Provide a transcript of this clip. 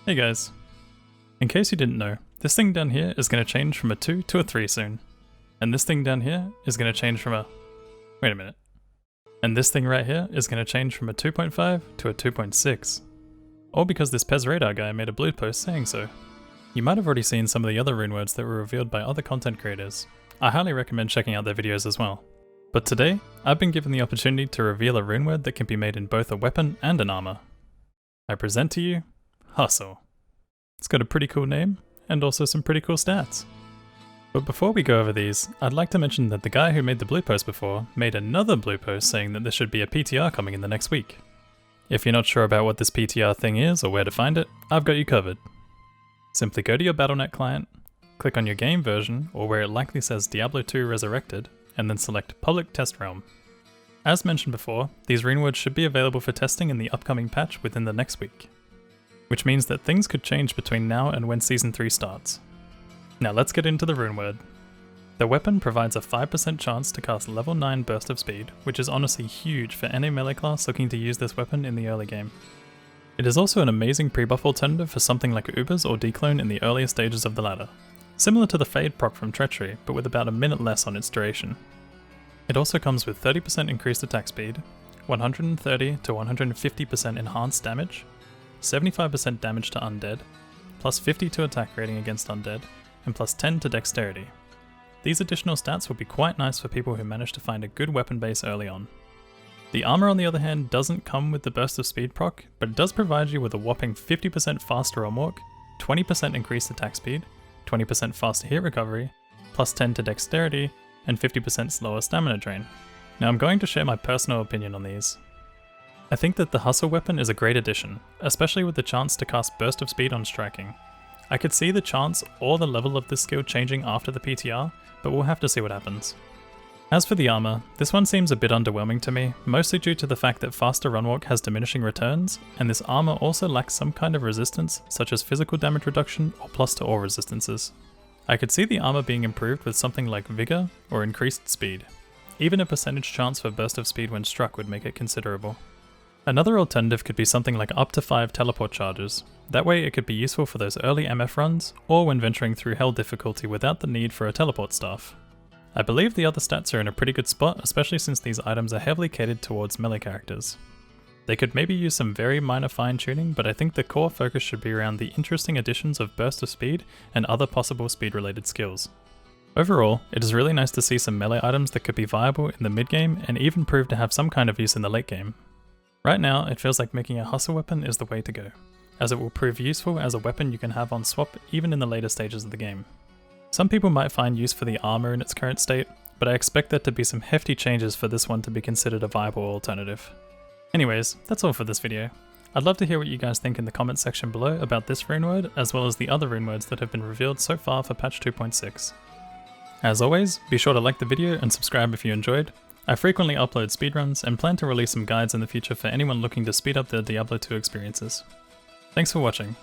Hey guys. In case you didn't know, this thing down here is going to change from a 2 to a 3 soon. And this thing down here is going to change from a... wait a minute. And this thing right here is going to change from a 2.5 to a 2.6. All because this Pez Radar guy made a blue post saying so. You might have already seen some of the other runewords that were revealed by other content creators. I highly recommend checking out their videos as well. But today, I've been given the opportunity to reveal a runeword that can be made in both a weapon and an armor. I present to you, Hustle. It's got a pretty cool name, and also some pretty cool stats. But before we go over these, I'd like to mention that the guy who made the blue post before made another blue post saying that there should be a PTR coming in the next week. If you're not sure about what this PTR thing is or where to find it, I've got you covered. Simply go to your Battle.net client, click on your game version or where it likely says Diablo 2 Resurrected, and then select Public Test Realm. As mentioned before, these runewords should be available for testing in the upcoming patch within the next week. Which means that things could change between now and when Season 3 starts. Now let's get into the runeword. The weapon provides a 5% chance to cast level 9 Burst of Speed, which is honestly huge for any melee class looking to use this weapon in the early game. It is also an amazing prebuff alternative for something like Ubers or Dclone in the earlier stages of the ladder, similar to the Fade proc from Treachery, but with about a minute less on its duration. It also comes with 30% increased attack speed, 130 to 150% enhanced damage, 75% damage to undead, plus 50 to attack rating against undead, and plus 10 to dexterity. These additional stats will be quite nice for people who manage to find a good weapon base early on. The armor on the other hand doesn't come with the burst of speed proc, but it does provide you with a whopping 50% faster Ormork, 20% increased attack speed, 20% faster hit recovery, plus 10 to dexterity, and 50% slower stamina drain. Now I'm going to share my personal opinion on these. I think that the Hustle weapon is a great addition, especially with the chance to cast Burst of Speed on striking. I could see the chance or the level of this skill changing after the PTR, but we'll have to see what happens. As for the armor, this one seems a bit underwhelming to me, mostly due to the fact that faster runwalk has diminishing returns, and this armor also lacks some kind of resistance, such as physical damage reduction or plus to all resistances. I could see the armor being improved with something like Vigor or increased speed. Even a percentage chance for Burst of Speed when struck would make it considerable. Another alternative could be something like up to 5 teleport charges. That way it could be useful for those early MF runs, or when venturing through Hell difficulty without the need for a teleport staff. I believe the other stats are in a pretty good spot, especially since these items are heavily catered towards melee characters. They could maybe use some very minor fine tuning, but I think the core focus should be around the interesting additions of Burst of Speed and other possible speed related skills. Overall, it is really nice to see some melee items that could be viable in the mid game and even prove to have some kind of use in the late game. Right now, it feels like making a Hustle weapon is the way to go, as it will prove useful as a weapon you can have on swap even in the later stages of the game. Some people might find use for the armor in its current state, but I expect there to be some hefty changes for this one to be considered a viable alternative. Anyways, that's all for this video. I'd love to hear what you guys think in the comment section below about this runeword, as well as the other runewords that have been revealed so far for patch 2.6. As always, be sure to like the video and subscribe if you enjoyed. I frequently upload speedruns and plan to release some guides in the future for anyone looking to speed up their Diablo 2 experiences. Thanks for watching.